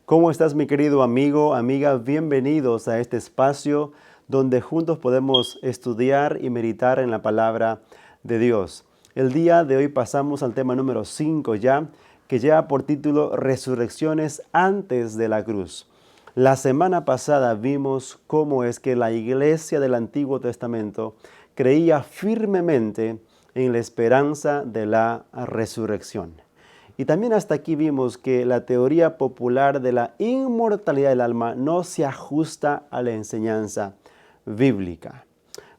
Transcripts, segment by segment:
¿Cómo estás, mi querido amigo, amiga? Bienvenidos a este espacio donde juntos podemos estudiar y meditar en la palabra de Dios. El día de hoy pasamos al tema número 5 ya, que lleva por título Resurrecciones antes de la cruz. La semana pasada vimos cómo es que la iglesia del Antiguo Testamento creía firmemente en la esperanza de la resurrección. Y también hasta aquí vimos que la teoría popular de la inmortalidad del alma no se ajusta a la enseñanza bíblica.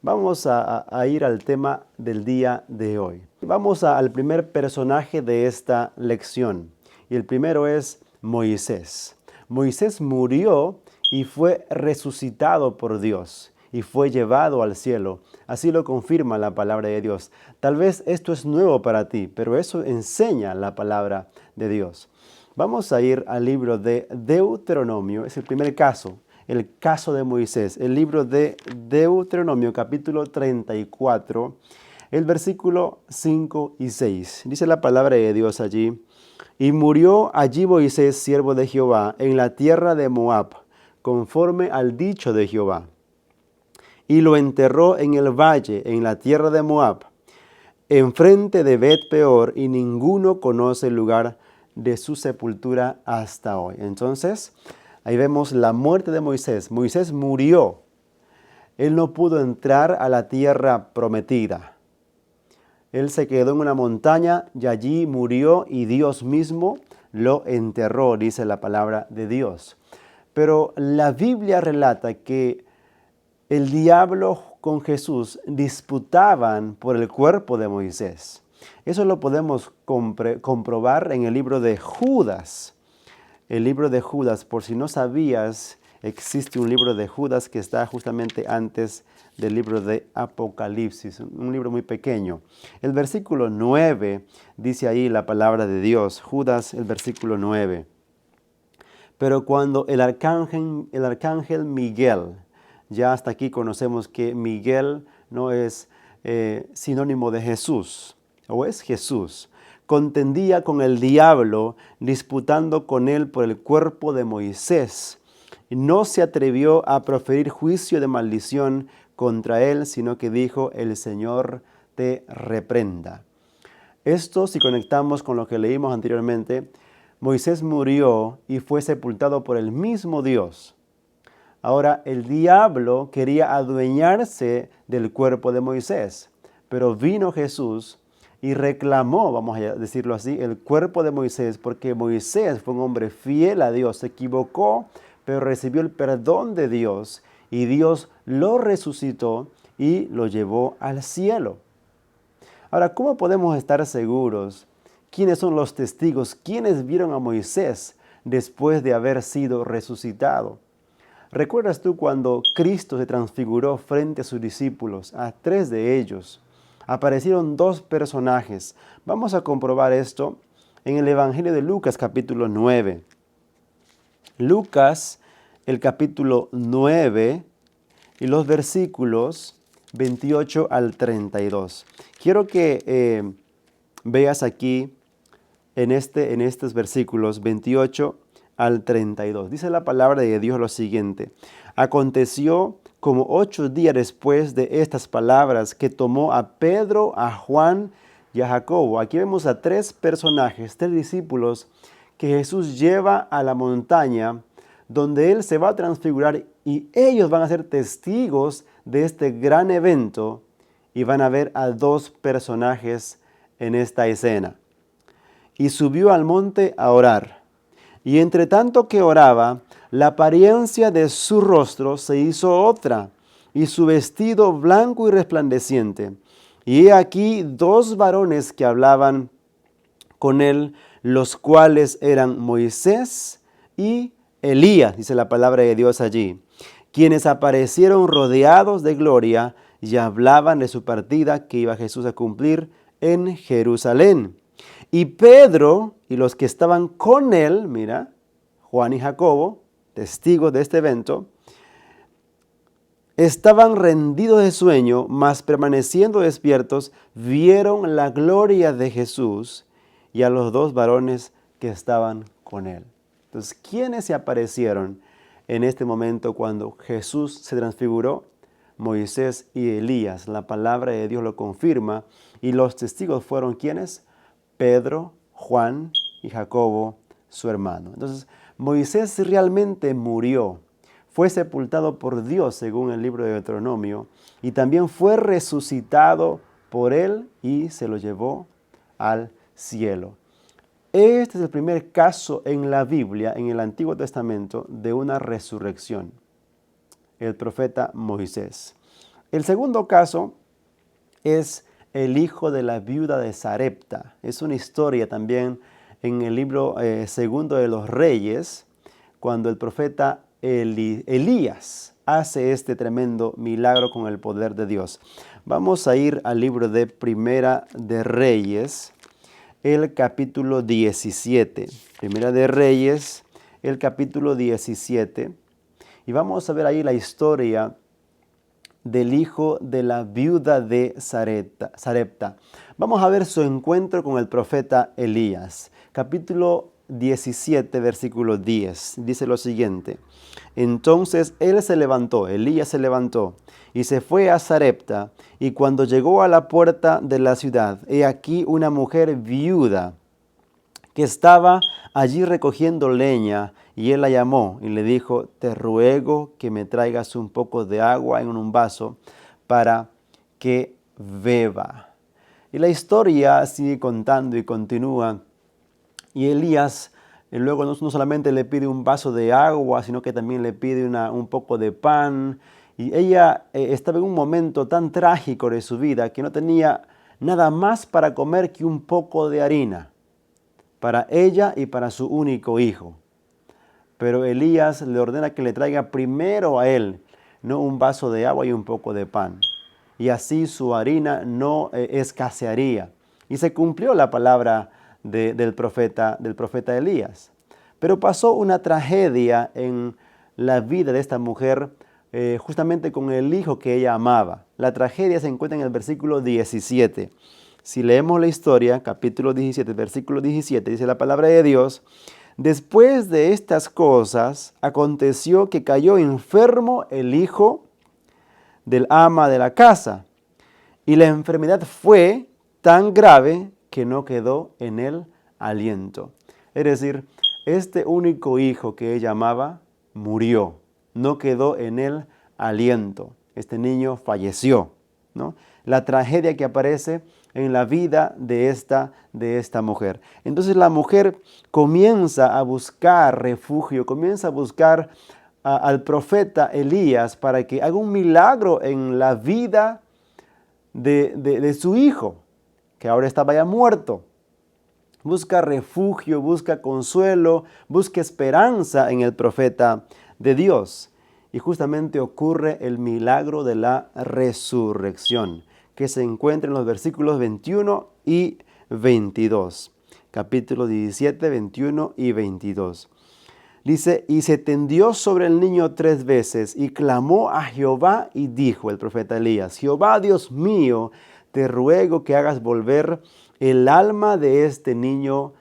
Vamos a ir al tema del día de hoy. Vamos al primer personaje de esta lección. Y el primero es Moisés. Moisés murió y fue resucitado por Dios y fue llevado al cielo. Así lo confirma la palabra de Dios. Tal vez esto es nuevo para ti, pero eso enseña la palabra de Dios. Vamos a ir al libro de Deuteronomio, es el primer caso, el caso de Moisés. El libro de Deuteronomio, capítulo 34, el versículo 5 y 6. Dice la palabra de Dios allí: y murió allí Moisés, siervo de Jehová, en la tierra de Moab, conforme al dicho de Jehová. Y lo enterró en el valle, en la tierra de Moab, enfrente de Bet Peor, y ninguno conoce el lugar de su sepultura hasta hoy. Entonces, ahí vemos la muerte de Moisés. Moisés murió. Él no pudo entrar a la tierra prometida. Él se quedó en una montaña y allí murió y Dios mismo lo enterró, dice la palabra de Dios. Pero la Biblia relata que el diablo con Jesús disputaban por el cuerpo de Moisés. Eso lo podemos comprobar en el libro de Judas. El libro de Judas, por si no sabías, existe un libro de Judas que está justamente antes del libro de Apocalipsis, un libro muy pequeño. El versículo 9 dice ahí la palabra de Dios, Judas, el versículo 9. Pero cuando el arcángel Miguel, ya hasta aquí conocemos que Miguel no es sinónimo de Jesús, o es Jesús, contendía con el diablo, disputando con él por el cuerpo de Moisés. Y no se atrevió a proferir juicio de maldición contra él, sino que dijo: el Señor te reprenda. Esto, si conectamos con lo que leímos anteriormente, Moisés murió y fue sepultado por el mismo Dios. Ahora, el diablo quería adueñarse del cuerpo de Moisés, pero vino Jesús y reclamó, vamos a decirlo así, el cuerpo de Moisés, porque Moisés fue un hombre fiel a Dios, se equivocó, pero recibió el perdón de Dios y Dios lo resucitó y lo llevó al cielo. Ahora, ¿cómo podemos estar seguros? ¿Quiénes son los testigos? ¿Quiénes vieron a Moisés después de haber sido resucitado? ¿Recuerdas tú cuando Cristo se transfiguró frente a sus discípulos? A 3 de ellos aparecieron 2 personajes. Vamos a comprobar esto en el Evangelio de Lucas, capítulo 9. Lucas, el capítulo 9 y los versículos 28 al 32. Quiero que veas aquí en estos versículos 28 al 32. Dice la palabra de Dios lo siguiente: aconteció como 8 días después de estas palabras que tomó a Pedro, a Juan y a Jacobo. Aquí vemos a 3 personajes, 3 discípulos que Jesús lleva a la montaña donde Él se va a transfigurar y ellos van a ser testigos de este gran evento y van a ver a 2 personajes en esta escena. Y subió al monte a orar. Y entre tanto que oraba, la apariencia de su rostro se hizo otra, y su vestido blanco y resplandeciente. Y he aquí 2 varones que hablaban con él, los cuales eran Moisés y Elías, dice la palabra de Dios allí, quienes aparecieron rodeados de gloria y hablaban de su partida que iba Jesús a cumplir en Jerusalén. Y Pedro y los que estaban con él, mira, Juan y Jacobo, testigos de este evento, estaban rendidos de sueño, mas permaneciendo despiertos, vieron la gloria de Jesús y a los 2 varones que estaban con él. Entonces, ¿quiénes se aparecieron en este momento cuando Jesús se transfiguró? Moisés y Elías. La palabra de Dios lo confirma. Y los testigos fueron ¿quiénes? Pedro, Juan y Jacobo, su hermano. Entonces, Moisés realmente murió. Fue sepultado por Dios, según el libro de Deuteronomio, y también fue resucitado por él y se lo llevó al cielo. Este es el primer caso en la Biblia, en el Antiguo Testamento, de una resurrección. El profeta Moisés. El segundo caso es el hijo de la viuda de Sarepta. Es una historia también en el libro segundo de los Reyes, cuando el profeta Elías hace este tremendo milagro con el poder de Dios. Vamos a ir al libro de Primera de Reyes, el capítulo 17. Primera de Reyes, el capítulo 17. Y vamos a ver ahí la historia del hijo de la viuda de Sarepta. Vamos a ver su encuentro con el profeta Elías. Capítulo 17, versículo 10. Dice lo siguiente. Entonces Elías se levantó y se fue a Sarepta, y cuando llegó a la puerta de la ciudad, he aquí una mujer viuda que estaba allí recogiendo leña, y él la llamó y le dijo, te ruego que me traigas un poco de agua en un vaso para que beba. Y la historia sigue contando y continúa. Y Elías luego no solamente le pide un vaso de agua, sino que también le pide un poco de pan. Y ella estaba en un momento tan trágico de su vida que no tenía nada más para comer que un poco de harina, para ella y para su único hijo. Pero Elías le ordena que le traiga primero a él, no un vaso de agua y un poco de pan. Y así su harina no escasearía. Y se cumplió la palabra del profeta Elías. Pero pasó una tragedia en la vida de esta mujer, justamente con el hijo que ella amaba. La tragedia se encuentra en el versículo 17. Si leemos la historia, capítulo 17, versículo 17, dice la palabra de Dios, después de estas cosas, aconteció que cayó enfermo el hijo del ama de la casa, y la enfermedad fue tan grave que no quedó en él aliento. Es decir, este único hijo que ella amaba murió, no quedó en él aliento. Este niño falleció, ¿no? La tragedia que aparece en la vida de esta mujer. Entonces la mujer comienza a buscar refugio, comienza a buscar al profeta Elías para que haga un milagro en la vida de su hijo, que ahora estaba ya muerto. Busca refugio, busca consuelo, busca esperanza en el profeta de Dios. Y justamente ocurre el milagro de la resurrección, que se encuentra en los versículos 21 y 22. Capítulo 17, 21 y 22. Dice, y se tendió sobre el niño 3 veces y clamó a Jehová y dijo el profeta Elías, Jehová Dios mío, te ruego que hagas volver el alma de este niño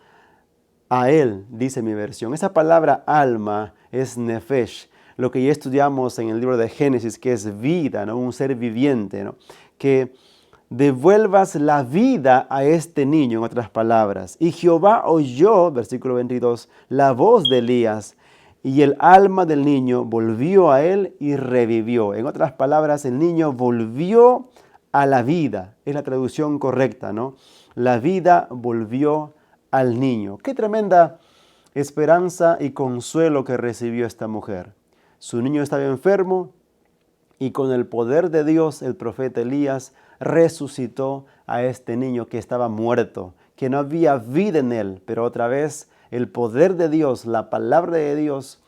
a él, dice mi versión. Esa palabra alma es nefesh, lo que ya estudiamos en el libro de Génesis, que es vida, ¿no? Un ser viviente, ¿no? Que devuelvas la vida a este niño, en otras palabras. Y Jehová oyó, versículo 22, la voz de Elías, y el alma del niño volvió a él y revivió. En otras palabras, el niño volvió a la vida. Es la traducción correcta, ¿no? La vida volvió al niño. Qué tremenda esperanza y consuelo que recibió esta mujer. Su niño estaba enfermo y con el poder de Dios, el profeta Elías resucitó a este niño que estaba muerto, que no había vida en él, pero otra vez el poder de Dios, la palabra de Dios,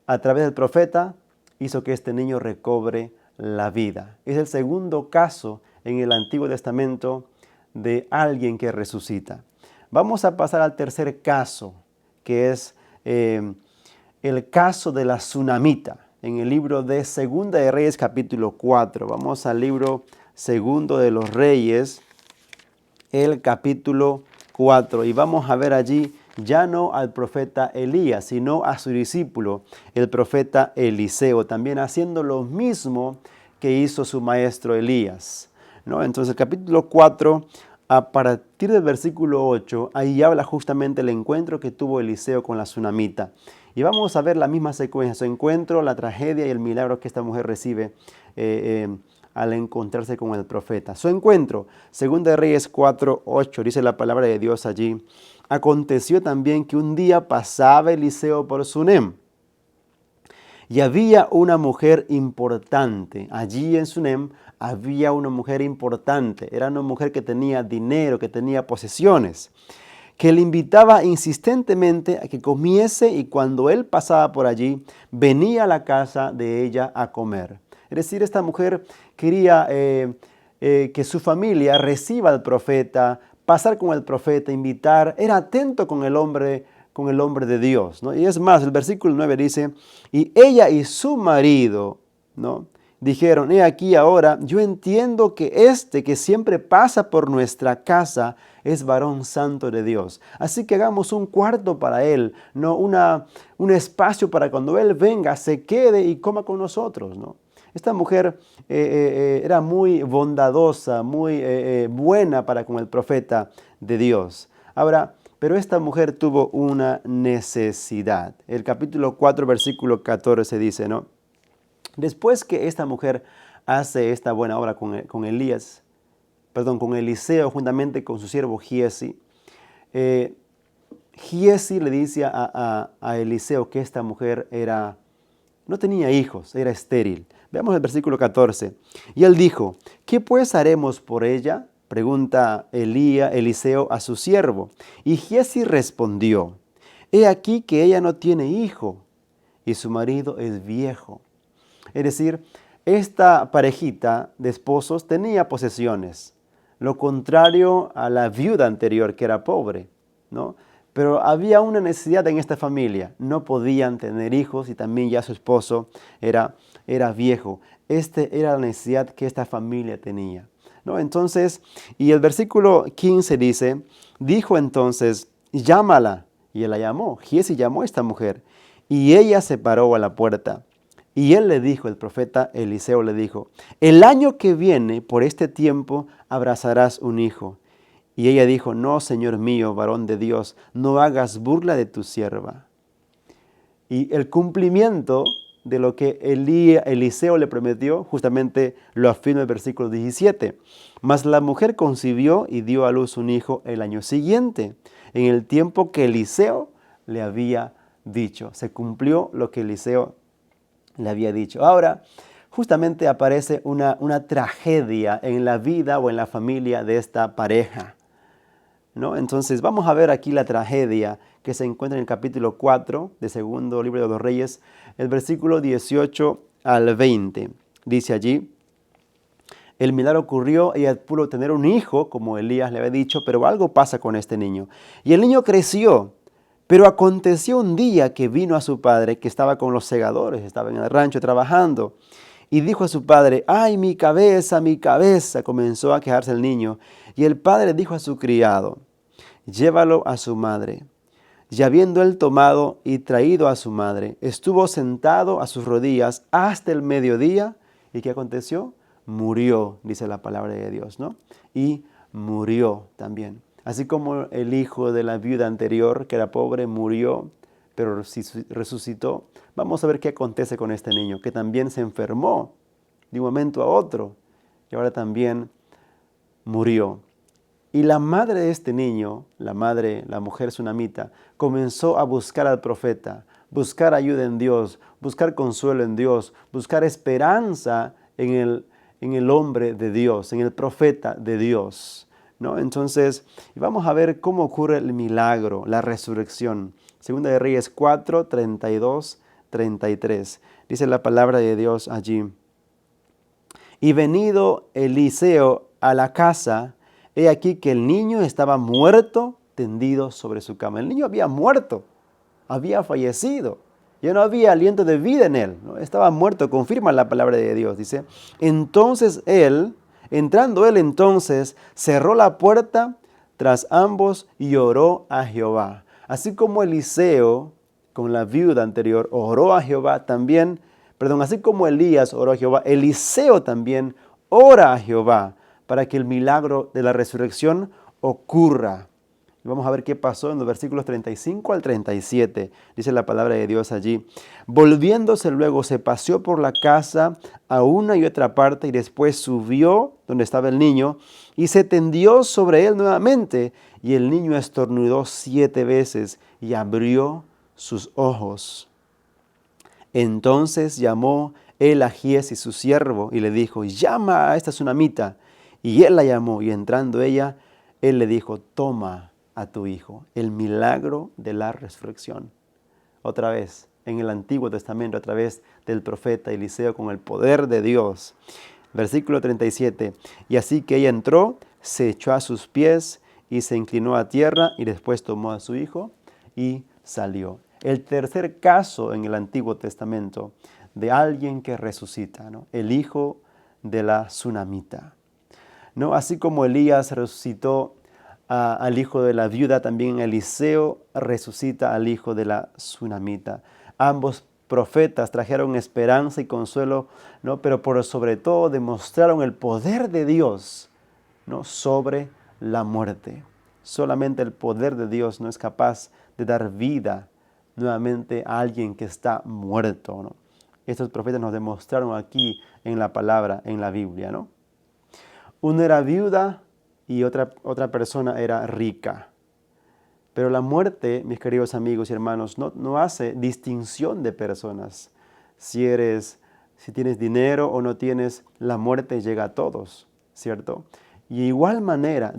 a través del profeta, hizo que este niño recobre la vida. Es el segundo caso en el Antiguo Testamento de alguien que resucita. Vamos a pasar al tercer caso, que es el caso de la tsunamita, en el libro de Segunda de Reyes, capítulo 4. Vamos al libro Segundo de los Reyes, el capítulo 4, y vamos a ver allí ya no al profeta Elías, sino a su discípulo, el profeta Eliseo, también haciendo lo mismo que hizo su maestro Elías, ¿no? Entonces el capítulo 4, a partir del versículo 8, ahí habla justamente el encuentro que tuvo Eliseo con la tsunamita. Y vamos a ver la misma secuencia, su encuentro, la tragedia y el milagro que esta mujer recibe al encontrarse con el profeta. Su encuentro, 2 de Reyes 4, 8, dice la palabra de Dios allí. Aconteció también que un día pasaba Eliseo por Sunem, y había una mujer importante. Allí en Sunem había una mujer importante. Era una mujer que tenía dinero, que tenía posesiones, que le invitaba insistentemente a que comiese, y cuando él pasaba por allí, venía a la casa de ella a comer. Es decir, esta mujer quería que su familia reciba al profeta, pasar con el profeta, invitar, era atento con el hombre de Dios, ¿no? Y es más, el versículo 9 dice, y ella y su marido, ¿no?, dijeron, he aquí ahora, yo entiendo que este que siempre pasa por nuestra casa es varón santo de Dios. Así que hagamos un cuarto para él, ¿no?, un espacio para cuando él venga, se quede y coma con nosotros, ¿no? Esta mujer era muy bondadosa, muy buena para con el profeta de Dios. Ahora, pero esta mujer tuvo una necesidad. El capítulo 4, versículo 14 dice, ¿no? Después que esta mujer hace esta buena obra con Eliseo, juntamente con su siervo Giesi, Giesi le dice a Eliseo que esta mujer no tenía hijos, era estéril. Veamos el versículo 14. Y él dijo, ¿qué pues haremos por ella?, pregunta Eliseo a su siervo. Y Giesi respondió, he aquí que ella no tiene hijo y su marido es viejo. Es decir, esta parejita de esposos tenía posesiones, lo contrario a la viuda anterior, que era pobre, ¿no? Pero había una necesidad en esta familia, no podían tener hijos y también ya su esposo era viejo. Era la necesidad que esta familia tenía, ¿no? Entonces, y el versículo 15 dice, dijo entonces, llámala. Y él la llamó, Giesi llamó a esta mujer, y ella se paró a la puerta. Y él le dijo, el profeta Eliseo le dijo, el año que viene, por este tiempo, abrazarás un hijo. Y ella dijo, no, Señor mío, varón de Dios, no hagas burla de tu sierva. Y el cumplimiento de lo que Eliseo le prometió, justamente lo afirma el versículo 17. Mas la mujer concibió y dio a luz un hijo el año siguiente, en el tiempo que Eliseo le había dicho. Se cumplió lo que Eliseo le había dicho. Ahora, justamente aparece una tragedia en la vida o en la familia de esta pareja, ¿no? Entonces vamos a ver aquí la tragedia que se encuentra en el capítulo 4 de segundo libro de los Reyes, el versículo 18 al 20. Dice allí, el milagro ocurrió, ella pudo tener un hijo, como Elías le había dicho, pero algo pasa con este niño. Y el niño creció, pero aconteció un día que vino a su padre, que estaba con los segadores, estaba en el rancho trabajando, y dijo a su padre, ¡ay, mi cabeza, mi cabeza! Comenzó a quejarse el niño, y el padre dijo a su criado, llévalo a su madre. Y habiendo él tomado y traído a su madre, estuvo sentado a sus rodillas hasta el mediodía. ¿Y qué aconteció? Murió, dice la palabra de Dios, ¿no? Y murió también. Así como el hijo de la viuda anterior, que era pobre, murió, pero resucitó. Vamos a ver qué acontece con este niño, que también se enfermó de un momento a otro y ahora también murió. Y la madre de este niño, la mujer tsunamita, comenzó a buscar al profeta, buscar ayuda en Dios, buscar consuelo en Dios, buscar esperanza en el hombre de Dios, en el profeta de Dios, ¿no? Entonces, vamos a ver cómo ocurre el milagro, la resurrección. Segunda de Reyes 4, 32, 33. Dice la palabra de Dios allí. Y venido Eliseo a la casa, he aquí que el niño estaba muerto, tendido sobre su cama. El niño había muerto, había fallecido. Ya no había aliento de vida en él, ¿no? Estaba muerto, confirma la palabra de Dios. Dice, entonces entrando él, cerró la puerta tras ambos y oró a Jehová. Así como Eliseo, con la viuda anterior, oró a Jehová también, así como Elías oró a Jehová, Eliseo también ora a Jehová para que el milagro de la resurrección ocurra. Y vamos a ver qué pasó en los versículos 35 al 37. Dice la palabra de Dios allí. Volviéndose luego se paseó por la casa a una y otra parte y después subió donde estaba el niño y se tendió sobre él nuevamente. Y el niño estornudó 7 veces y abrió sus ojos. Entonces llamó él a Giezi su siervo y le dijo, llama a esta tsunamita. Y él la llamó y entrando ella, él le dijo, toma a tu hijo. El milagro de la resurrección. Otra vez, en el Antiguo Testamento, a través del profeta Eliseo con el poder de Dios. Versículo 37. Y así que ella entró, se echó a sus pies y se inclinó a tierra y después tomó a su hijo y salió. El tercer caso en el Antiguo Testamento de alguien que resucita, ¿no? El hijo de la tsunamita. ¿No? Así como Elías resucitó al hijo de la viuda, también Eliseo resucita al hijo de la tsunamita. Ambos profetas trajeron esperanza y consuelo, ¿no? Pero por sobre todo demostraron el poder de Dios, ¿no? Sobre la muerte. Solamente el poder de Dios no es capaz de dar vida nuevamente a alguien que está muerto, ¿no? Estos profetas nos demostraron aquí en la palabra, en la Biblia, ¿no? Una era viuda y otra persona era rica. Pero la muerte, mis queridos amigos y hermanos, no hace distinción de personas. Si tienes dinero o no tienes, la muerte llega a todos, ¿cierto? Y de igual manera,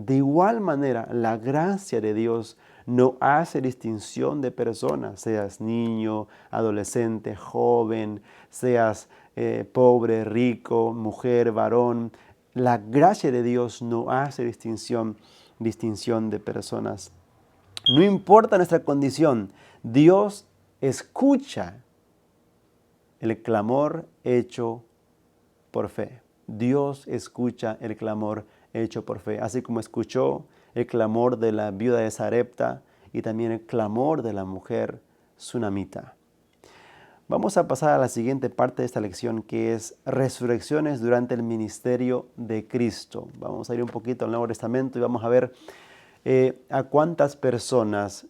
la gracia de Dios no hace distinción de personas, seas niño, adolescente, joven, seas pobre, rico, mujer, varón. La gracia de Dios no hace distinción de personas. No importa nuestra condición, Dios escucha el clamor hecho por fe. Dios escucha el clamor hecho por fe, así como escuchó el clamor de la viuda de Sarepta y también el clamor de la mujer tsunamita. Vamos a pasar a la siguiente parte de esta lección, que es resurrecciones durante el ministerio de Cristo. Vamos a ir un poquito al Nuevo Testamento y vamos a ver a cuántas personas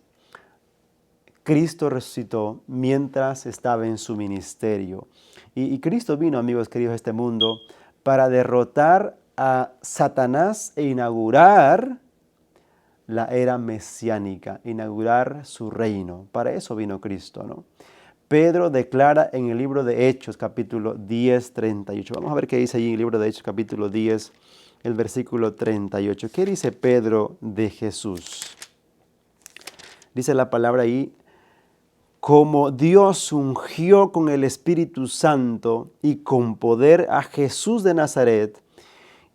Cristo resucitó mientras estaba en su ministerio. Y Cristo vino, amigos queridos, a este mundo para derrotar a Satanás e inaugurar la era mesiánica, inaugurar su reino. Para eso vino Cristo, ¿no? Pedro declara en el libro de Hechos, capítulo 10, 38. Vamos a ver qué dice allí en el libro de Hechos, capítulo 10, el versículo 38. ¿Qué dice Pedro de Jesús? Dice la palabra ahí, como Dios ungió con el Espíritu Santo y con poder a Jesús de Nazaret,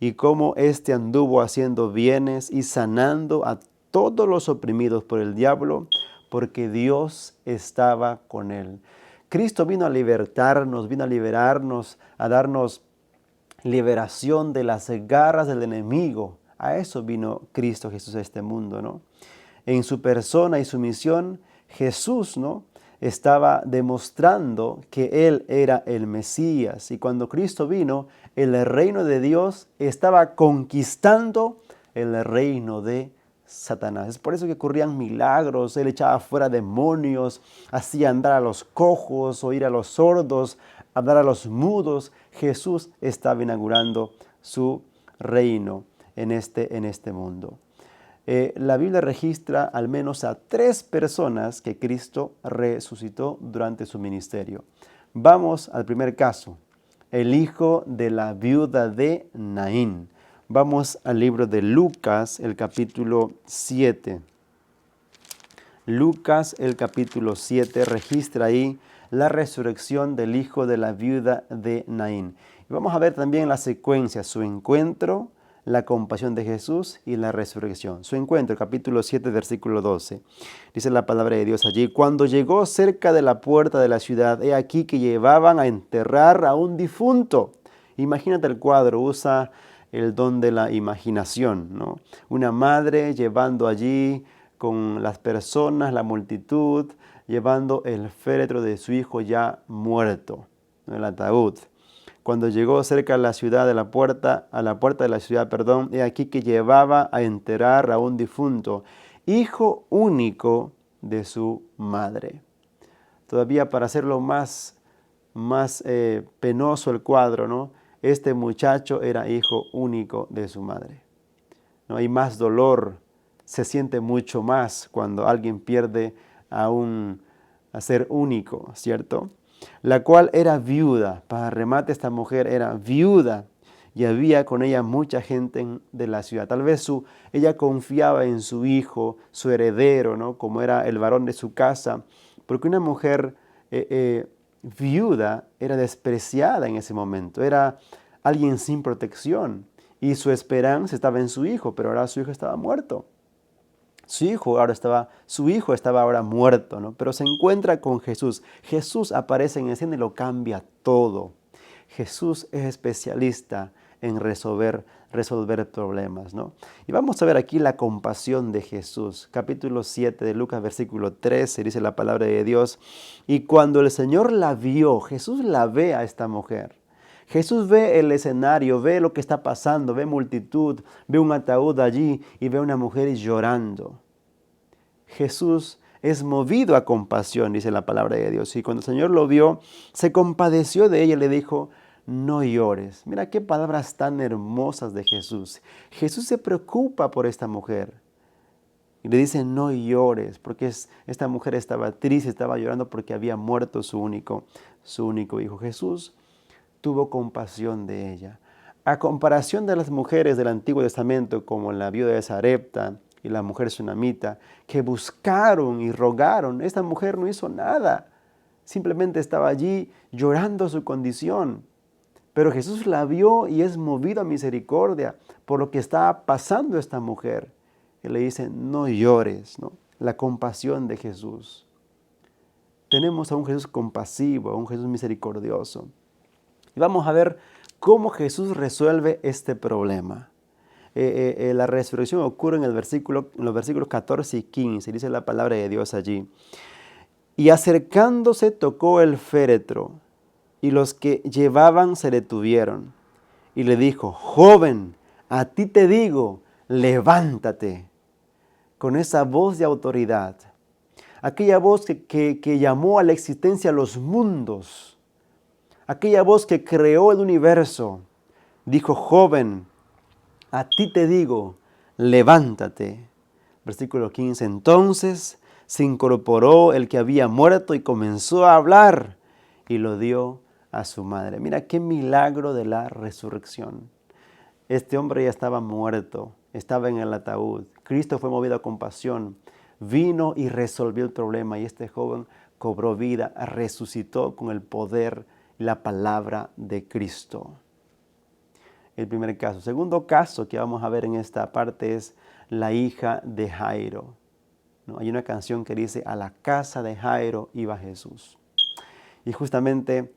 y como éste anduvo haciendo bienes y sanando a todos los oprimidos por el diablo, porque Dios estaba con él. Cristo vino a libertarnos, vino a liberarnos, a darnos liberación de las garras del enemigo. A eso vino Cristo Jesús a este mundo, ¿no? En su persona y su misión, Jesús, ¿no?, estaba demostrando que Él era el Mesías. Y cuando Cristo vino, el reino de Dios estaba conquistando el reino de Satanás. Es por eso que ocurrían milagros. Él echaba fuera demonios, hacía andar a los cojos, oír a los sordos, hablar a los mudos. Jesús estaba inaugurando su reino en este mundo. La Biblia registra al menos a 3 personas que Cristo resucitó durante su ministerio. Vamos al primer caso, el hijo de la viuda de Naín. Vamos al libro de Lucas, el capítulo 7. Lucas, el capítulo 7, registra ahí la resurrección del hijo de la viuda de Naín. Y vamos a ver también la secuencia, su encuentro, la compasión de Jesús y la resurrección. Su encuentro, capítulo 7, versículo 12. Dice la palabra de Dios allí, cuando llegó cerca de la puerta de la ciudad, he aquí que llevaban a enterrar a un difunto. Imagínate el cuadro, usa el don de la imaginación, ¿no? Una madre llevando allí con las personas, la multitud, llevando el féretro de su hijo ya muerto, ¿no? El ataúd. Cuando llegó cerca a la ciudad de a la puerta de la ciudad, he aquí que llevaba a enterrar a un difunto, hijo único de su madre. Todavía para hacerlo más penoso el cuadro, ¿no? Este muchacho era hijo único de su madre, ¿no? Hay más dolor, se siente mucho más cuando alguien pierde a ser único, ¿cierto? La cual era viuda. Para remate, esta mujer era viuda y había con ella mucha gente de la ciudad. Tal vez ella confiaba en su hijo, su heredero, ¿no? Como era el varón de su casa, porque una mujer viuda era despreciada en ese momento, era alguien sin protección y su esperanza estaba en su hijo, pero ahora su hijo estaba muerto. Su hijo estaba ahora muerto, ¿no? Pero se encuentra con Jesús. Jesús aparece en escena y lo cambia todo. Jesús es especialista en resolver problemas, ¿no? Y vamos a ver aquí la compasión de Jesús. Capítulo 7 de Lucas, versículo 13, dice la palabra de Dios. Y cuando el Señor la vio, Jesús la ve a esta mujer. Jesús ve el escenario, ve lo que está pasando, ve multitud, ve un ataúd allí y ve a una mujer llorando. Jesús es movido a compasión, dice la palabra de Dios. Y cuando el Señor lo vio, se compadeció de ella y le dijo, no llores. Mira qué palabras tan hermosas de Jesús. Jesús se preocupa por esta mujer. Y le dice, no llores, porque esta mujer estaba triste, estaba llorando porque había muerto su único hijo. Jesús tuvo compasión de ella. A comparación de las mujeres del Antiguo Testamento, como la viuda de Sarepta y la mujer sunamita, que buscaron y rogaron, esta mujer no hizo nada. Simplemente estaba allí llorando su condición. Pero Jesús la vio y es movido a misericordia por lo que estaba pasando esta mujer. Y le dice, no llores, ¿no? La compasión de Jesús. Tenemos a un Jesús compasivo, a un Jesús misericordioso. Y vamos a ver cómo Jesús resuelve este problema. La resurrección ocurre en los versículos 14 y 15, dice la palabra de Dios allí. Y acercándose tocó el féretro, y los que llevaban se detuvieron. Y le dijo, joven, a ti te digo, levántate. Con esa voz de autoridad, aquella voz que llamó a la existencia los mundos, aquella voz que creó el universo, dijo, joven, a ti te digo, levántate. Versículo 15, entonces se incorporó el que había muerto y comenzó a hablar y lo dio a su madre. Mira qué milagro de la resurrección. Este hombre ya estaba muerto, estaba en el ataúd. Cristo fue movido a compasión, vino y resolvió el problema y este joven cobró vida, resucitó con el poder y la palabra de Cristo. El primer caso. Segundo caso que vamos a ver en esta parte es la hija de Jairo, ¿no? Hay una canción que dice, a la casa de Jairo iba Jesús. Y justamente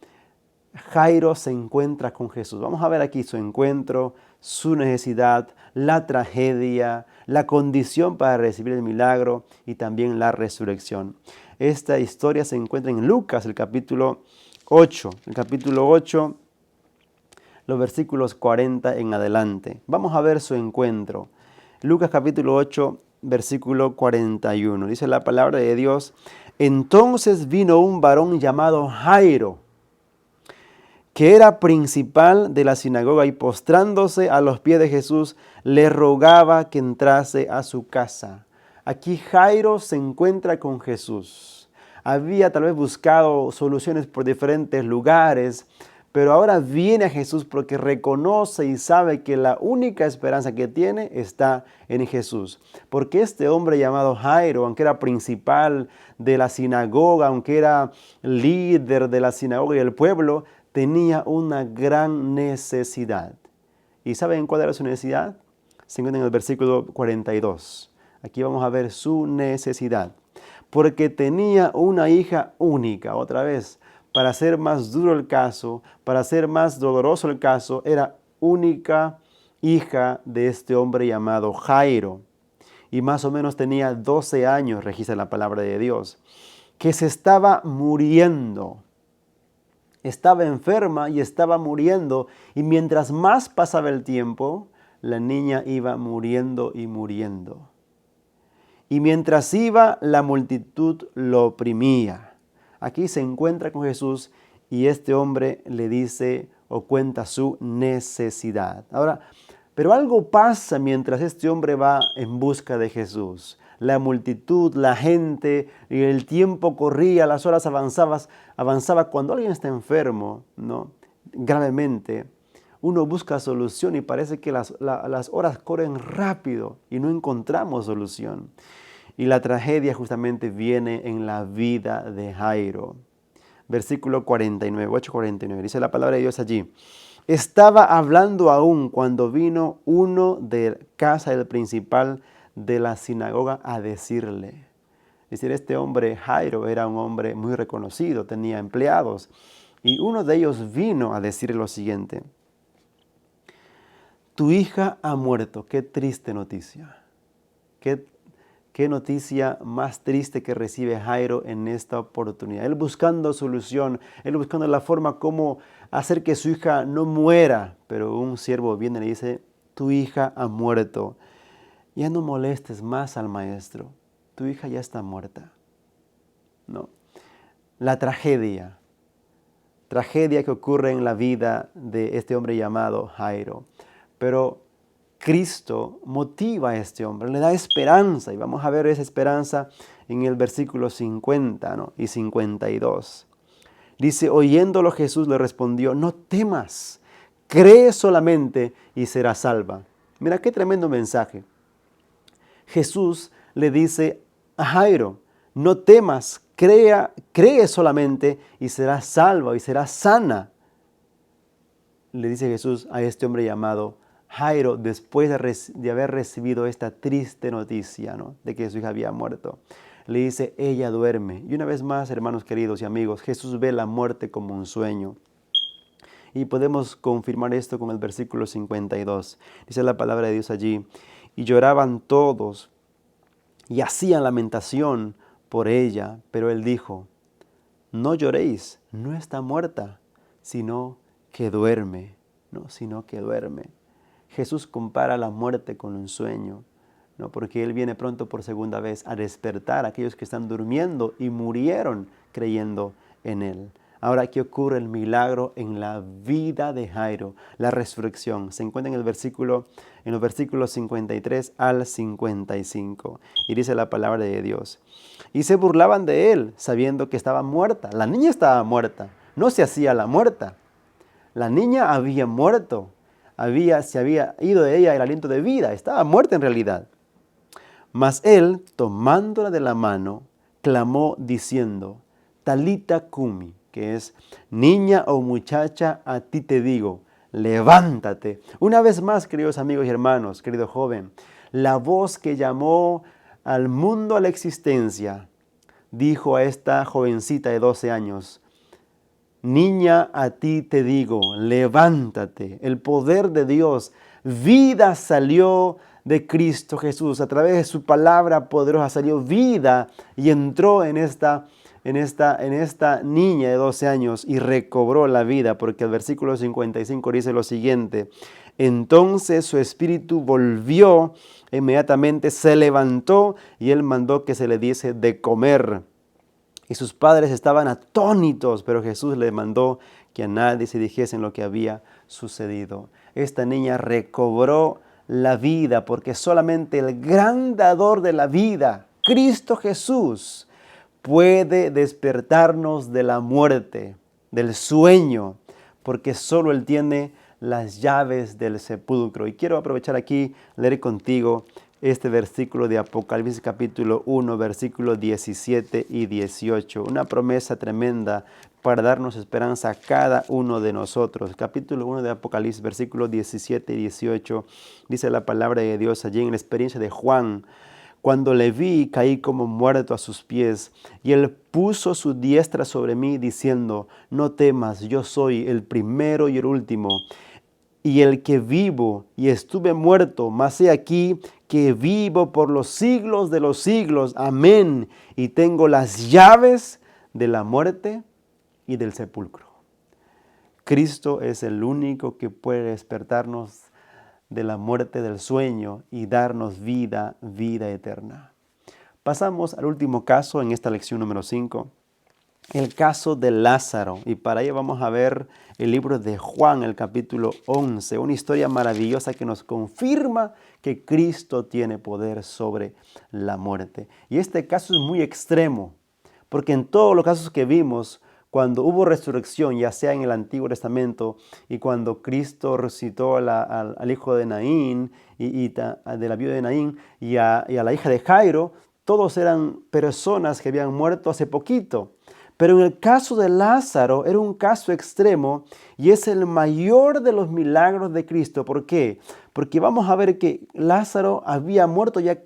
Jairo se encuentra con Jesús. Vamos a ver aquí su encuentro, su necesidad, la tragedia, la condición para recibir el milagro y también la resurrección. Esta historia se encuentra en Lucas, el capítulo 8. El capítulo 8, los versículos 40 en adelante. Vamos a ver su encuentro. Lucas capítulo 8, versículo 41. Dice la palabra de Dios, entonces vino un varón llamado Jairo, que era principal de la sinagoga, y postrándose a los pies de Jesús, le rogaba que entrase a su casa. Aquí Jairo se encuentra con Jesús. Había tal vez buscado soluciones por diferentes lugares, pero ahora viene a Jesús porque reconoce y sabe que la única esperanza que tiene está en Jesús. Porque este hombre llamado Jairo, aunque era principal de la sinagoga, aunque era líder de la sinagoga y del pueblo, tenía una gran necesidad. ¿Y saben cuál era su necesidad? Se encuentra en el versículo 42. Aquí vamos a ver su necesidad. Porque tenía una hija única. Otra vez, para hacer más duro el caso, para hacer más doloroso el caso, era única hija de este hombre llamado Jairo. y más o menos tenía 12 años, registra la palabra de Dios, que se estaba muriendo. Estaba enferma y estaba muriendo, y mientras más pasaba el tiempo, la niña iba muriendo y muriendo. Y mientras iba, la multitud lo oprimía. Aquí se encuentra con Jesús y este hombre le dice o cuenta su necesidad. Ahora, pero algo pasa mientras este hombre va en busca de Jesús. La multitud, la gente, y el tiempo corría, las horas avanzaba. Cuando alguien está enfermo, ¿no?, gravemente, uno busca solución y parece que las horas corren rápido y no encontramos solución. Y la tragedia justamente viene en la vida de Jairo. Versículo 49, 8:49, dice la palabra de Dios allí. Estaba hablando aún cuando vino uno de casa del principal de la sinagoga a decirle. Es decir, este hombre Jairo era un hombre muy reconocido, tenía empleados. Y uno de ellos vino a decirle lo siguiente. Tu hija ha muerto. Qué triste noticia. Qué noticia más triste que recibe Jairo en esta oportunidad. Él buscando solución, él buscando la forma como hacer que su hija no muera. Pero un siervo viene y le dice, tu hija ha muerto. Ya no molestes más al maestro. Tu hija ya está muerta. No. La tragedia que ocurre en la vida de este hombre llamado Jairo. Pero Cristo motiva a este hombre, le da esperanza, y vamos a ver esa esperanza en el versículo 50, ¿no?, y 52. Dice, oyéndolo Jesús le respondió, no temas, cree solamente y serás salva. Mira qué tremendo mensaje. Jesús le dice a Jairo, no temas, cree solamente y serás salva y serás sana. Le dice Jesús a este hombre llamado Jairo, después de haber recibido esta triste noticia, ¿no?, de que su hija había muerto, le dice, ella duerme. Y una vez más, hermanos queridos y amigos, Jesús ve la muerte como un sueño. Y podemos confirmar esto con el versículo 52. Dice la palabra de Dios allí, y lloraban todos y hacían lamentación por ella, pero él dijo, no lloréis, no está muerta, sino que duerme, ¿no?, sino que duerme. Jesús compara la muerte con un sueño, ¿no?, porque Él viene pronto por segunda vez a despertar a aquellos que están durmiendo y murieron creyendo en Él. Ahora aquí ocurre el milagro en la vida de Jairo, la resurrección. Se encuentra en los versículos 53 al 55. Y dice la palabra de Dios. Y se burlaban de Él, sabiendo que estaba muerta. La niña estaba muerta, no se hacía la muerta. La niña había muerto. Se había ido de ella el aliento de vida, estaba muerta en realidad. Mas él, tomándola de la mano, clamó diciendo, Talita cumi, que es, niña o muchacha, a ti te digo, levántate. Una vez más, queridos amigos y hermanos, querido joven, la voz que llamó al mundo a la existencia, dijo a esta jovencita de 12 años, niña, a ti te digo, levántate. El poder de Dios, vida salió de Cristo Jesús. A través de su palabra poderosa salió vida y entró en esta niña de 12 años y recobró la vida, porque el versículo 55 dice lo siguiente, entonces su espíritu volvió, inmediatamente se levantó y él mandó que se le diese de comer. Y sus padres estaban atónitos, pero Jesús le mandó que a nadie se dijese lo que había sucedido. Esta niña recobró la vida porque solamente el gran dador de la vida, Cristo Jesús, puede despertarnos de la muerte, del sueño, porque solo Él tiene las llaves del sepulcro. Y quiero aprovechar aquí, leer contigo este versículo de Apocalipsis capítulo 1, versículos 17 y 18. Una promesa tremenda para darnos esperanza a cada uno de nosotros. Capítulo 1 de Apocalipsis, versículos 17 y 18, dice la palabra de Dios allí en la experiencia de Juan. Cuando le vi, caí como muerto a sus pies, y él puso su diestra sobre mí, diciendo, no temas, yo soy el primero y el último, y el que vivo, y estuve muerto, mas he aquí que vivo por los siglos de los siglos. Amén. Y tengo las llaves de la muerte y del sepulcro. Cristo es el único que puede despertarnos de la muerte del sueño y darnos vida, vida eterna. Pasamos al último caso en esta lección número 5, el caso de Lázaro. Y para ello vamos a ver el libro de Juan, el capítulo 11, una historia maravillosa que nos confirma que Cristo tiene poder sobre la muerte. Y este caso es muy extremo, porque en todos los casos que vimos, cuando hubo resurrección, ya sea en el Antiguo Testamento y cuando Cristo resucitó al hijo de Naín y de la viuda de Naín y a la hija de Jairo, todos eran personas que habían muerto hace poquito. Pero en el caso de Lázaro era un caso extremo y es el mayor de los milagros de Cristo. ¿Por qué? Porque vamos a ver que Lázaro había muerto ya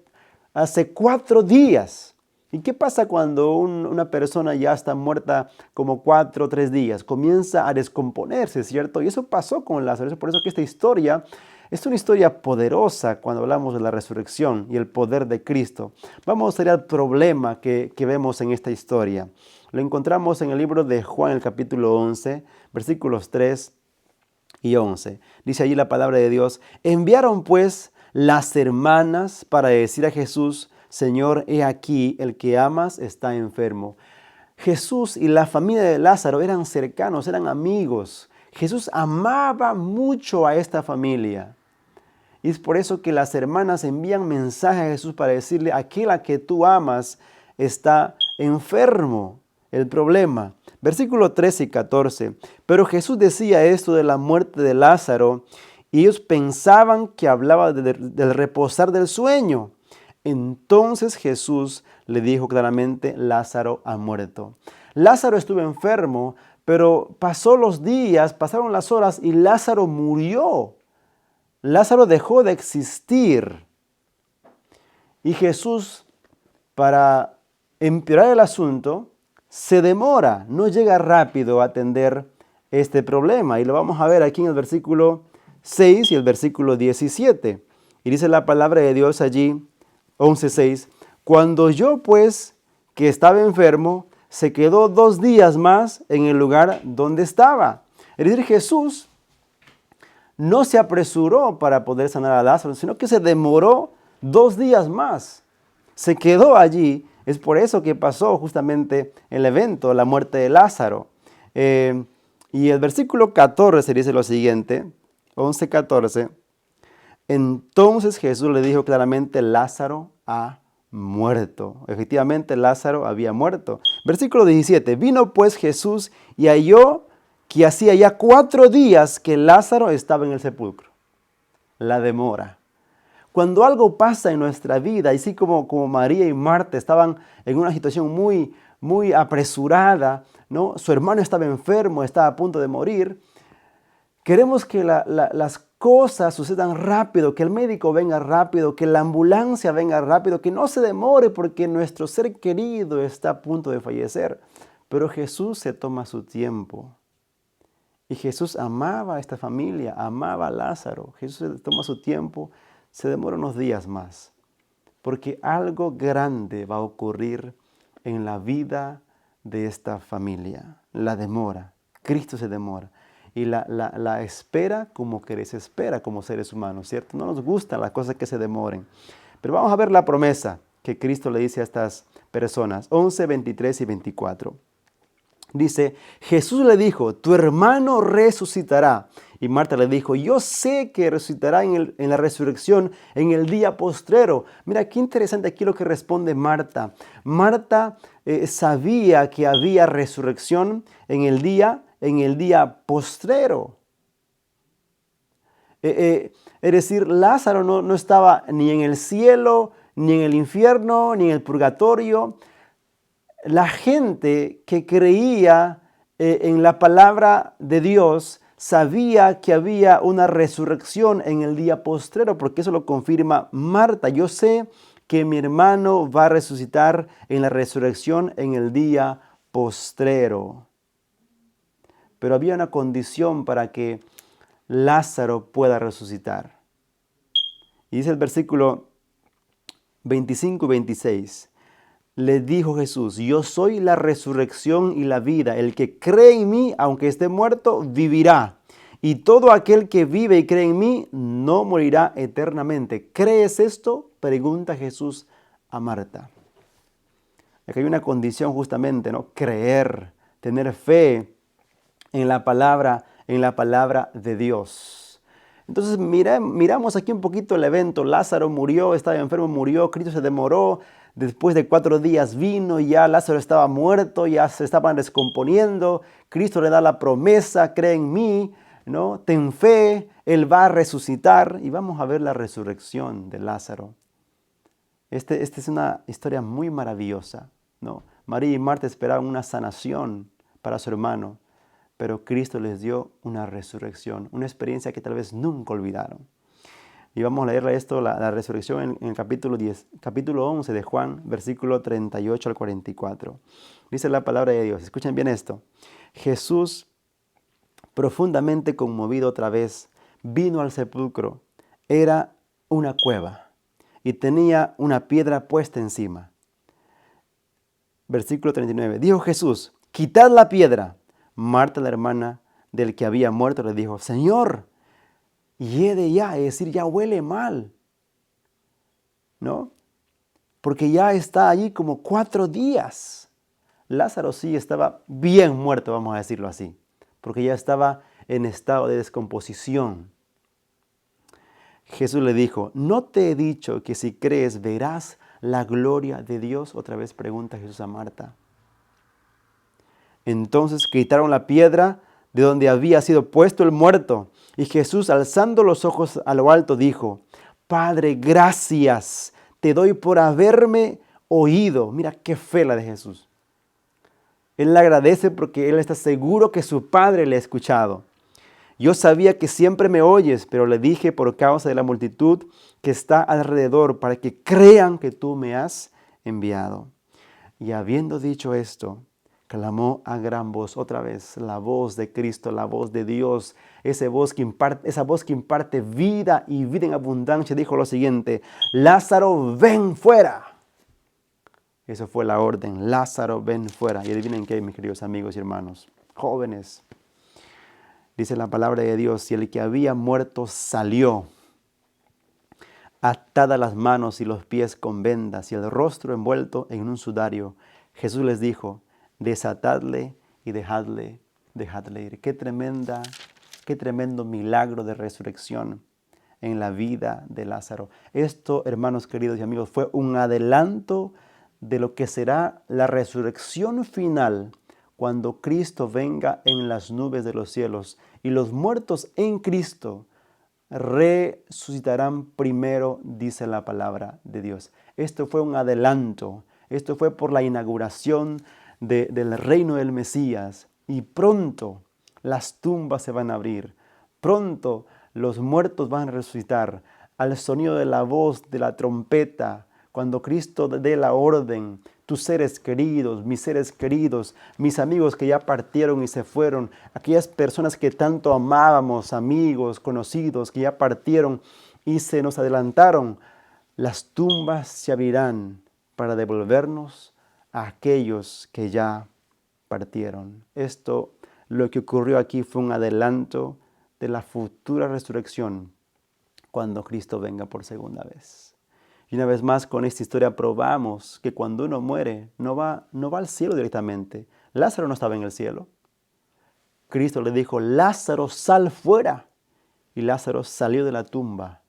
hace 4 días. ¿Y qué pasa cuando una persona ya está muerta como 4 o 3 días? Comienza a descomponerse, ¿cierto? Y eso pasó con Lázaro. Por eso que esta historia es una historia poderosa cuando hablamos de la resurrección y el poder de Cristo. Vamos a ir al problema que vemos en esta historia. Lo encontramos en el libro de Juan, el capítulo 11, versículos 3 y 11. Dice allí la palabra de Dios: enviaron pues las hermanas para decir a Jesús: Señor, he aquí, el que amas está enfermo. Jesús y la familia de Lázaro eran cercanos, eran amigos. Jesús amaba mucho a esta familia. Y es por eso que las hermanas envían mensaje a Jesús para decirle: aquel a que tú amas está enfermo. El problema, versículo 13 y 14. Pero Jesús decía esto de la muerte de Lázaro y ellos pensaban que hablaba del reposar del sueño. Entonces Jesús le dijo claramente: Lázaro ha muerto. Lázaro estuvo enfermo, pero pasó los días, pasaron las horas y Lázaro murió. Lázaro dejó de existir. Y Jesús, para empeorar el asunto, se demora, no llega rápido a atender este problema. Y lo vamos a ver aquí en el versículo 6 y el versículo 17. Y dice la palabra de Dios allí, 11:6. Cuando oyó pues que estaba enfermo, se quedó 2 días más en el lugar donde estaba. Es decir, Jesús no se apresuró para poder sanar a Lázaro, sino que se demoró 2 días más. Se quedó allí. Es por eso que pasó justamente el evento, la muerte de Lázaro. Y el versículo 14 dice lo siguiente, 11:14. Entonces Jesús le dijo claramente: Lázaro ha muerto. Efectivamente, Lázaro había muerto. Versículo 17. Vino pues Jesús y halló que hacía ya 4 días que Lázaro estaba en el sepulcro. La demora. Cuando algo pasa en nuestra vida, así como María y Marta estaban en una situación muy apresurada, ¿no? Su hermano estaba enfermo, estaba a punto de morir. Queremos que las cosas sucedan rápido, que el médico venga rápido, que la ambulancia venga rápido, que no se demore porque nuestro ser querido está a punto de fallecer. Pero Jesús se toma su tiempo. Y Jesús amaba a esta familia, amaba a Lázaro. Jesús se toma su tiempo, se demora unos días más. Porque algo grande va a ocurrir en la vida de esta familia. La demora. Cristo se demora. Y la espera como que desespera como seres humanos, ¿cierto? No nos gustan las cosas que se demoren. Pero vamos a ver la promesa que Cristo le dice a estas personas. 11, 23 y 24. Dice: Jesús le dijo: tu hermano resucitará. Y Marta le dijo: yo sé que resucitará en la resurrección en el día postrero. Mira, qué interesante aquí lo que responde Marta. Marta sabía que había resurrección en el día postrero. Es decir, Lázaro no estaba ni en el cielo, ni en el infierno, ni en el purgatorio. La gente que creía en la palabra de Dios sabía que había una resurrección en el día postrero, porque eso lo confirma Marta. Yo sé que mi hermano va a resucitar en la resurrección en el día postrero. Pero había una condición para que Lázaro pueda resucitar. Y dice el versículo 25 y 26. Le dijo Jesús, yo soy la resurrección y la vida. El que cree en mí, aunque esté muerto, vivirá. Y todo aquel que vive y cree en mí, no morirá eternamente. ¿Crees esto? Pregunta Jesús a Marta. Aquí hay una condición justamente, ¿no? Creer, tener fe en la palabra de Dios. Entonces miramos aquí un poquito el evento. Lázaro murió, estaba enfermo, murió, Cristo se demoró. Después de 4 días vino, ya Lázaro estaba muerto, ya se estaban descomponiendo. Cristo le da la promesa, cree en mí, ¿no? Ten fe, Él va a resucitar. Y vamos a ver la resurrección de Lázaro. Esta es una historia muy maravillosa, ¿no? María y Marta esperaban una sanación para su hermano, pero Cristo les dio una resurrección, una experiencia que tal vez nunca olvidaron. Y vamos a leer esto, la resurrección en el capítulo 11 de Juan, versículo 38 al 44. Dice la palabra de Dios, escuchen bien esto. Jesús, profundamente conmovido otra vez, vino al sepulcro. Era una cueva y tenía una piedra puesta encima. Versículo 39. Dijo Jesús, quitad la piedra. Marta, la hermana del que había muerto, le dijo, Señor, hiede ya, es decir, ya huele mal, ¿no? Porque ya está allí como 4 días. Lázaro sí estaba bien muerto, vamos a decirlo así, porque ya estaba en estado de descomposición. Jesús le dijo, ¿no te he dicho que si crees verás la gloria de Dios? Otra vez pregunta Jesús a Marta. Entonces quitaron la piedra de donde había sido puesto el muerto. Y Jesús, alzando los ojos a lo alto, dijo, Padre, gracias te doy por haberme oído. Mira qué fe la de Jesús. Él le agradece porque él está seguro que su Padre le ha escuchado. Yo sabía que siempre me oyes, pero le dije por causa de la multitud que está alrededor, para que crean que tú me has enviado. Y habiendo dicho esto, clamó a gran voz, otra vez, la voz de Cristo, la voz de Dios, esa voz que imparte vida y vida en abundancia, dijo lo siguiente, Lázaro, ven fuera. Eso fue la orden, Lázaro, ven fuera. Y adivinen qué, mis queridos amigos y hermanos, jóvenes. Dice la palabra de Dios, y el que había muerto salió, atadas las manos y los pies con vendas y el rostro envuelto en un sudario. Jesús les dijo, desatadle y dejadle ir. Qué tremendo milagro de resurrección en la vida de Lázaro. Esto, hermanos queridos y amigos, fue un adelanto de lo que será la resurrección final cuando Cristo venga en las nubes de los cielos y los muertos en Cristo resucitarán primero, dice la palabra de Dios. Esto fue un adelanto, esto fue por la inauguración del reino del Mesías y pronto las tumbas se van a abrir, pronto los muertos van a resucitar al sonido de la voz de la trompeta, cuando Cristo dé la orden. Tus seres queridos, mis amigos que ya partieron y se fueron, aquellas personas que tanto amábamos, amigos, conocidos, que ya partieron y se nos adelantaron, las tumbas se abrirán para devolvernos a aquellos que ya partieron. Esto, lo que ocurrió aquí fue un adelanto de la futura resurrección cuando Cristo venga por segunda vez. Y una vez más con esta historia probamos que cuando uno muere no va al cielo directamente. Lázaro no estaba en el cielo. Cristo le dijo, Lázaro, sal fuera. Y Lázaro salió de la tumba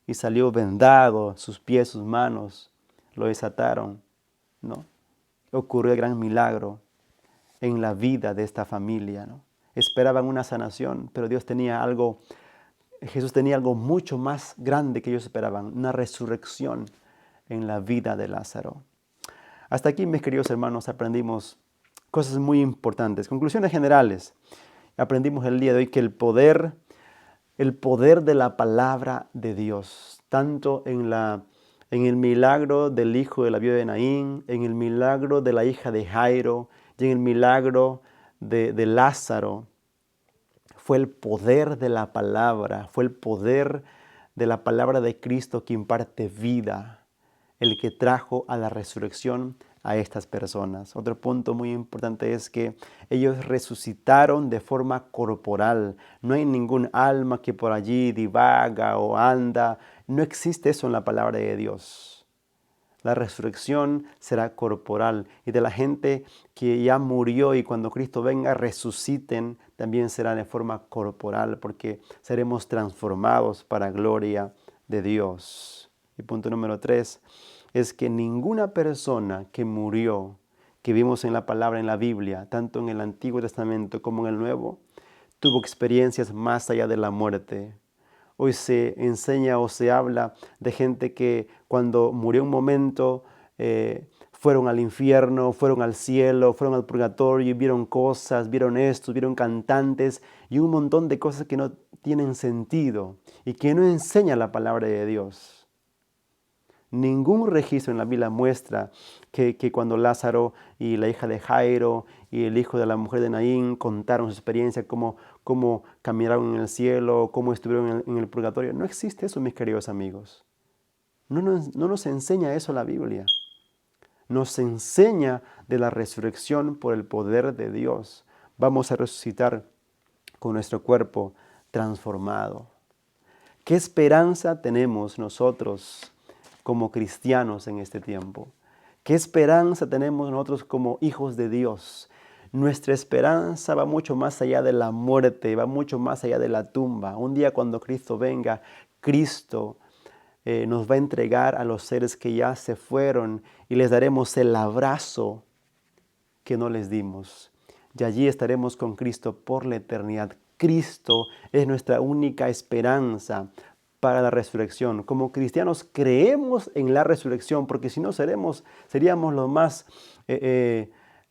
y salió vendado, sus pies, sus manos, lo desataron, ¿no? Ocurrió el gran milagro en la vida de esta familia, ¿no? Esperaban una sanación, pero Jesús tenía algo mucho más grande que ellos esperaban, una resurrección en la vida de Lázaro. Hasta aquí, mis queridos hermanos, aprendimos cosas muy importantes. Conclusiones generales. Aprendimos el día de hoy que el poder de la palabra de Dios, tanto en el milagro del hijo de la viuda de Naín, en el milagro de la hija de Jairo y en el milagro de Lázaro, fue el poder de la palabra, fue el poder de la palabra de Cristo que imparte vida. el que trajo a la resurrección a estas personas. Otro punto muy importante es que ellos resucitaron de forma corporal. No hay ningún alma que por allí divaga o anda. No existe eso en la palabra de Dios. La resurrección será corporal, y de la gente que ya murió y cuando Cristo venga resuciten, también será de forma corporal, porque seremos transformados para gloria de Dios. Y punto número 3 es que ninguna persona que murió, que vimos en la palabra en la Biblia, tanto en el Antiguo Testamento como en el Nuevo, tuvo experiencias más allá de la muerte. Hoy se enseña o se habla de gente que cuando murió un momento fueron al infierno, fueron al cielo, fueron al purgatorio y vieron cosas, vieron esto, vieron cantantes y un montón de cosas que no tienen sentido y que no enseña la palabra de Dios. Ningún registro en la Biblia muestra que cuando Lázaro y la hija de Jairo y el hijo de la mujer de Naín contaron su experiencia, cómo caminaron en el cielo, cómo estuvieron en el purgatorio. No existe eso, mis queridos amigos. No nos enseña eso la Biblia. Nos enseña de la resurrección por el poder de Dios. Vamos a resucitar con nuestro cuerpo transformado. ¿Qué esperanza tenemos nosotros como cristianos en este tiempo? ¿Qué esperanza tenemos nosotros como hijos de Dios? Nuestra esperanza va mucho más allá de la muerte, va mucho más allá de la tumba. Un día cuando Cristo venga, Cristo nos va a entregar a los seres que ya se fueron y les daremos el abrazo que no les dimos. Y allí estaremos con Cristo por la eternidad. Cristo es nuestra única esperanza para la resurrección. Como cristianos creemos en la resurrección, porque si no seríamos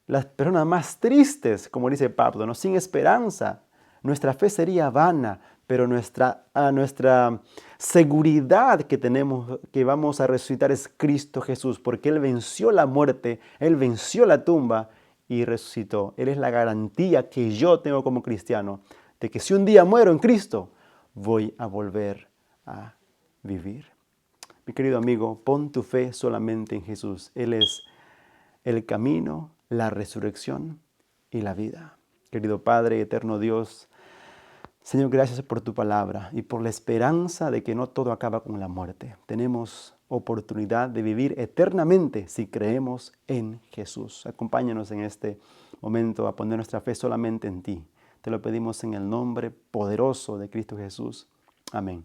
las personas más tristes, como dice Pablo, ¿no? Sin esperanza. Nuestra fe sería vana, pero nuestra seguridad que tenemos que vamos a resucitar es Cristo Jesús, porque Él venció la muerte, Él venció la tumba y resucitó. Él es la garantía que yo tengo como cristiano, de que si un día muero en Cristo, voy a volver a vivir. Mi querido amigo, pon tu fe solamente en Jesús. Él es el camino, la resurrección y la vida. Querido Padre, eterno Dios, Señor, gracias por tu palabra y por la esperanza de que no todo acaba con la muerte. Tenemos oportunidad de vivir eternamente si creemos en Jesús. Acompáñanos en este momento a poner nuestra fe solamente en ti. Te lo pedimos en el nombre poderoso de Cristo Jesús. Amén.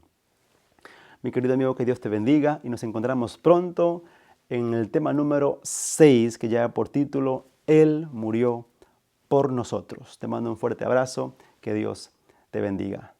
Mi querido amigo, que Dios te bendiga y nos encontramos pronto en el tema número 6 que lleva por título Él murió por nosotros. Te mando un fuerte abrazo. Que Dios te bendiga.